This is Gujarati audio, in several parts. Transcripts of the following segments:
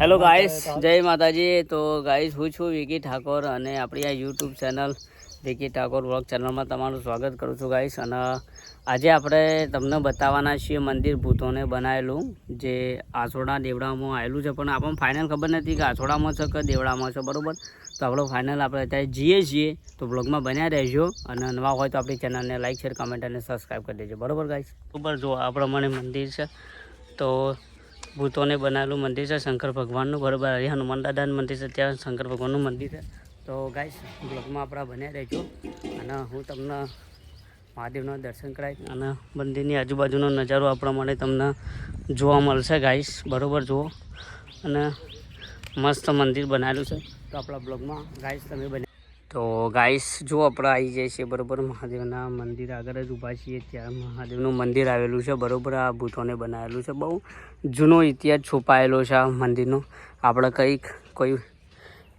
હેલો ગાઈસ, જય માતાજી. તો ગાઈસ, હું છું વિકી ઠાકોર અને આપણી આ YouTube channel Vicky Thakor vlog ચેનલમાં તમારું સ્વાગત કરું છું ગાઈસ. અને આજે આપણે તમને બતાવવાના છીએ મંદિર ભૂતોને બનાવેલું જે આસોડા દેવડામાં આવેલું છે, પણ આપણને ફાઇનલ ખબર નથી કે આસોડામાં છે કે દેવડામાં છે, બરાબર. તો આપણો ફાઇનલ આપણે અત્યારે જઈએ છીએ, તો બ્લોગમાં બન્યા રહેજો અને નવા હોય તો આપણી ચેનલને લાઈક શેર કમેન્ટ અને સબસ્ક્રાઈબ કરી દેજો, બરાબર ગાઈસ. ઉપર જો આ પ્રમાણે મંદિર છે, તો ભૂતોને બનાવેલું મંદિર છે શંકર ભગવાનનું, બરાબર. અહીં હનુમાન દાદાનું મંદિર છે, ત્યાં શંકર ભગવાનનું મંદિર છે. તો ગાઈસ, બ્લોગમાં આપણા બન્યા રહેજો અને હું તમને મહાદેવના દર્શન કરાવીશ અને મંદિરની આજુબાજુનો નજારો આપણા માટે તમને જોવા મળશે ગાઈસ, બરાબર. જુઓ, અને મસ્ત મંદિર બનાવેલું છે. તો આપણા બ્લોગમાં ગાઈસ તમે બને. તો ગાઈસ જો આપણે આવી જાય છે, બરાબર, મહાદેવના મંદિર આગળ જ ઊભા છીએ. ત્યાં મહાદેવનું મંદિર આવેલું છે, બરાબર. આ ભૂતોને બનાવેલું છે. બહુ જૂનો ઇતિહાસ છુપાયેલો છે આ મંદિરનો. આપણે કોઈ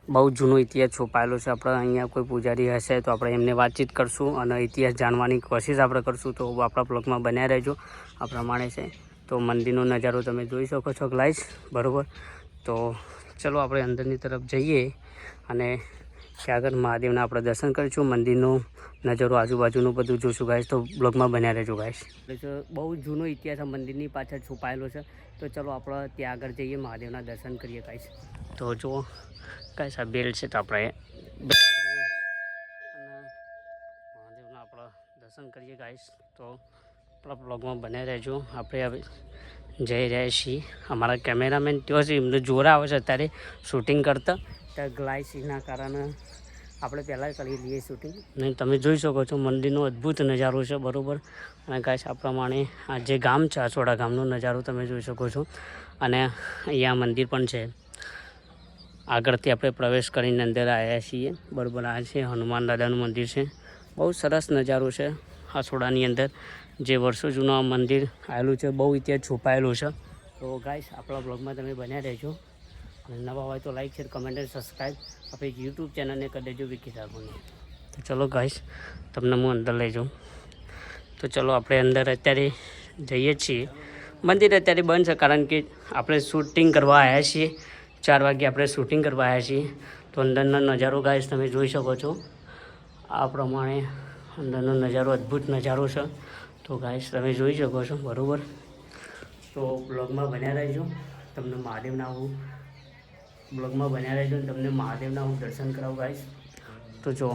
બહુ જૂનો ઇતિહાસ છુપાયેલો છે. આપણે અહીંયા કોઈ પૂજારી હશે તો આપણે એમને વાતચીત કરશું અને ઇતિહાસ જાણવાની કોશિશ આપણે કરશું. તો આપણા બ્લોગમાં બન્યા રહેજો. આ પ્રમાણે છે. તો મંદિરનો નજારો તમે જોઈ શકો છો ગાઈસ, બરાબર. તો ચલો આપણે અંદરની તરફ જઈએ અને ત્યાં આગળ મહાદેવના આપણે દર્શન કરીશું. મંદિરનો નજારો આજુબાજુનું બધું જોઈશું ગાઈસ. તો બ્લોગમાં બન્યા રહેજો ગાઈસ. બહુ જૂનો ઇતિહાસ આ મંદિરની પાછળ છુપાયેલો છે. તો ચલો આપણે ત્યાં આગળ જઈએ, મહાદેવના દર્શન કરીએ ગાઈસ. તો જુઓ ગાઈસ, આ બેલ છે, તો આપણે મહાદેવના આપણે દર્શન કરીએ ગાઈસ. તો આપણા બ્લોગમાં બન્યા રહેજો. આપણે હવે જઈ રહ્યા છીએ. અમારા કેમેરામેન ત્યાં છે, એમને જોર આવે છે અત્યારે શૂટિંગ કરતા. ત્યાં ગ્લાસના કારણે આપણે પહેલાં કરી લઈએ શૂટિંગ. અને તમે જોઈ શકો છો મંદિરનો અદ્ભુત નજારો છે, બરાબર. અને ગાઈસ, આ પ્રમાણે આ જે ગામ છે, આસોડા ગામનો નજારો તમે જોઈ શકો છો. અને અહીંયા મંદિર પણ છે. આગળથી આપણે પ્રવેશ કરીને અંદર આવ્યા છીએ, બરાબર. આ છે હનુમાન દાદાનું મંદિર છે. બહુ સરસ નજારો છે આસોડાની અંદર. જે વર્ષો જૂનું આ મંદિર આવેલું છે, બહુ ઇતિહાસ છુપાયેલું છે. તો ગાઈસ, આપણા બ્લોગમાં તમે બન્યા રહેજો અને નવા હોય તો લાઈક શેર કમેન્ટ અને સબસ્ક્રાઈબ આપણી યુટ્યુબ ચેનલને કરી દેજો વિકી ઠાકોરની. તો ચલો ગાઈસ, તમને હું અંદર લઈ જાઉં. તો ચલો આપણે અંદર અત્યારે જઈએ છીએ. મંદિર અત્યારે બંધ છે કારણ કે આપણે શૂટિંગ કરવા આવ્યા છીએ. 4 વાગે આપણે શૂટિંગ કરવા આવ્યા છીએ. તો અંદરનો નજારો ગાઈસ તમે જોઈ શકો છો. આ પ્રમાણે અંદરનો નજારો અદ્ભુત નજારો છે. તો ગાઈસ તમે જોઈ શકો છો, બરાબર. તો બ્લોગમાં બન્યા રહેજો. તમને મહાદેવના હું તમને મહાદેવના હું દર્શન કરાવું ગાઈસ. તો જો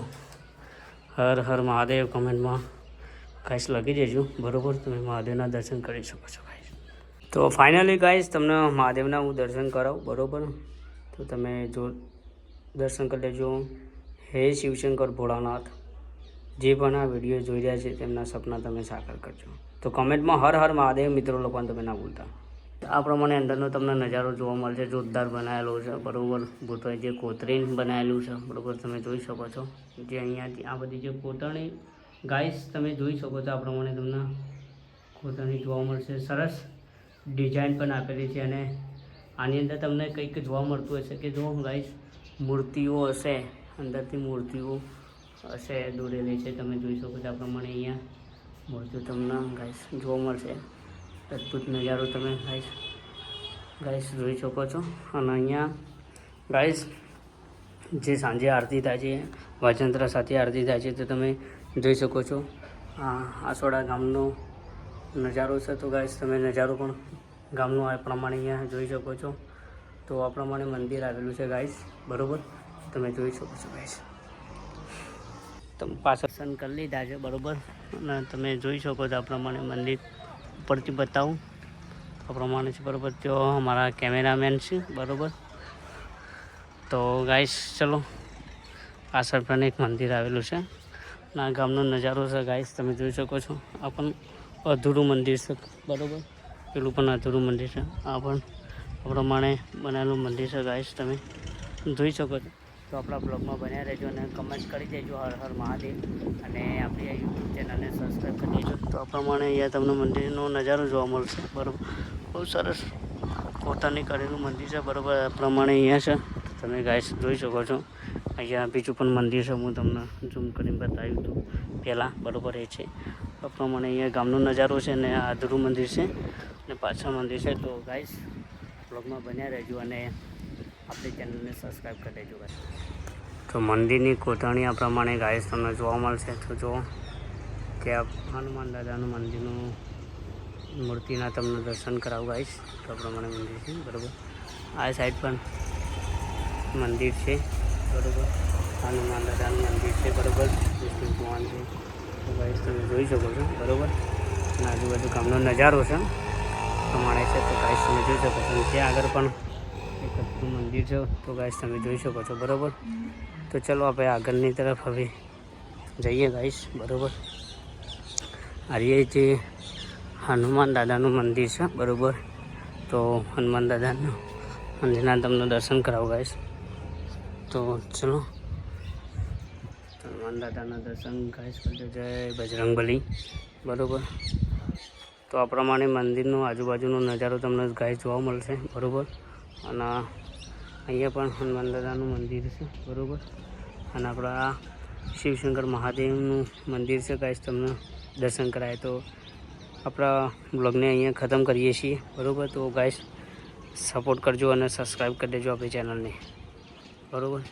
હર હર મહાદેવ કમેન્ટમાં ગાઈસ લખી દેજો, બરાબર. તમે મહાદેવના દર્શન કરી શકો છો ગાઈસ. તો ફાઇનલી ગાઈસ, તમને મહાદેવના હું દર્શન કરાવું, બરાબર. તો તમે જો દર્શન કરી લેજો. હે શિવશંકર ભોળાનાથ, જે પણ આ વિડીયો જોઈ રહ્યા છે તેમના સપના તમે સાકાર કરજો. તો કમેન્ટમાં હર હર મહાદેવ મિત્રો લોકોને તમે ના ભૂલતા. આ પ્રમાણે અંદરનો તમને નજારો જોવા મળશે. જોરદાર બનાવેલો છે, બરાબર. ભૂતોએ જે કોતરીને બનાવેલું છે, બરાબર, તમે જોઈ શકો છો. જે અહીંયાથી આ બધી જે કોતરણી ગાઈસ તમે જોઈ શકો છો. આ પ્રમાણે તમને કોતરણી જોવા મળશે. સરસ ડિઝાઇન પણ આપેલી છે. અને આની અંદર તમને કંઈક જોવા મળતું હશે કે જો ગાઈસ મૂર્તિઓ હશે, અંદરથી મૂર્તિઓ હશે દોરેલી છે, તમે જોઈ શકો છો. આ પ્રમાણે અહીંયા મૂર્તિઓ તમને ગાઈસ જોવા મળશે. અદ્ભુત નજારો તમે ગાઈસ જોઈ શકો છો. અને અહીંયા ગાઈસ જે સાંજે આરતી થાય છે, વાજંત્ર સાથે આરતી થાય છે, તો તમે જોઈ શકો છો. આ આસોડા ગામનો નજારો છે. તો ગાઈસ તમે નજારો પણ ગામનો આ પ્રમાણે અહીંયા જોઈ શકો છો. તો આ પ્રમાણે મંદિર આવેલું છે ગાઈસ, બરાબર. તમે જોઈ શકો છો ગાઈસ. તમે પાછળ દર્શન કરી લીધા છે, બરાબર. અને તમે જોઈ શકો છો આ પ્રમાણે મંદિર ઉપરથી બતાવું આ પ્રમાણે છે, બરાબર. ત્યાં અમારા કેમેરામેન છે, બરાબર. તો ગાઈસ ચલો, પાછળ પણ એક મંદિર આવેલું છે. આ ગામનો નજારો છે ગાઈસ, તમે જોઈ શકો છો. આ પણ અધૂરું મંદિર છે, બરાબર. પેલું પણ અધૂરું મંદિર છે. આ પણ આ પ્રમાણે બનાવેલું મંદિર છે ગાઈસ, તમે જોઈ શકો છો. તો આપણા બ્લોગમાં બન્યા રહેજો અને કમેન્ટ કરી દેજો હર હર મહાદેવ. અને આપણી આ યુટ્યુબ ચેનલને સબસ્ક્રાઈબ કરી દેજો. તો આ પ્રમાણે અહીંયા તમને મંદિરનો નજારો જોવા મળશે, બરાબર. બહુ સરસ કોતરણી કરેલું મંદિર છે, બરાબર. આ પ્રમાણે અહીંયા છે, તમે ગાઈસ જોઈ શકો છો. અહીંયા બીજું પણ મંદિર છે, હું તમને ઝૂમ કરીને બતાવ્યું હતું પહેલાં, બરાબર. એ છે આ પ્રમાણે અહીંયા ગામનો નજારો છે. અને આ અધૂરું મંદિર છે અને પાછળ મંદિર છે. તો ગાઈસ બ્લોગમાં બન્યા રહેજો અને આપણી ચેનલને સબસ્ક્રાઈબ કરી દેજો ગાઈસ. તો મંદિરની કોતરણી આ પ્રમાણે ગાઈસ તમને જોવા મળશે. તો જો કે આ હનુમાન દાદાનું મંદિરનું મૂર્તિના તમને દર્શન કરાવું ગાઈસ. તો આ પ્રમાણે મંદિર છે બરાબર. આ સાઈડ પણ મંદિર છે બરાબર. હનુમાન દાદાનું મંદિર છે બરાબર. વિષ્ણુ ભગવાન છે. તો ગાઈસ તમે જોઈ શકો છો બરાબર. અને આજુબાજુ ગામનો નજારો છે પ્રમાણે છે. તો ગાઈસ તમે જોઈ શકો છો. ત્યાં આગળ પણ એક અદભુત મંદિર છે. તો ગાઈસ તમે જોઈ શકો છો બરાબર. તો ચલો આપણે આગળની તરફ હવે જઈએ ગાઈસ બરાબર. આ જે હનુમાન દાદાનું મંદિર છે બરાબર. તો હનુમાન દાદાનું મંદિરના તમને દર્શન કરાવો ગાઈસ. તો ચલો હનુમાન દાદાના દર્શન ગાઈસ કરજો. જય બજરંગબલી બરાબર. તો આ પ્રમાણે મંદિરનો આજુબાજુનો નજારો તમને ગાઈસ જોવા મળશે બરાબર. અને અહીંયા પણ હનુમાન દાદાનું મંદિર છે બરાબર. અને આપણા શિવશંકર મહાદેવનું મંદિર છે ગાઈસ. તમને દર્શન કરાય. તો આપણા બ્લોગને અહીંયા ખતમ કરીએ છીએ બરાબર. તો ગાઈસ સપોર્ટ કરજો અને સબસ્ક્રાઈબ કરી દેજો આપણી ચેનલને બરાબર.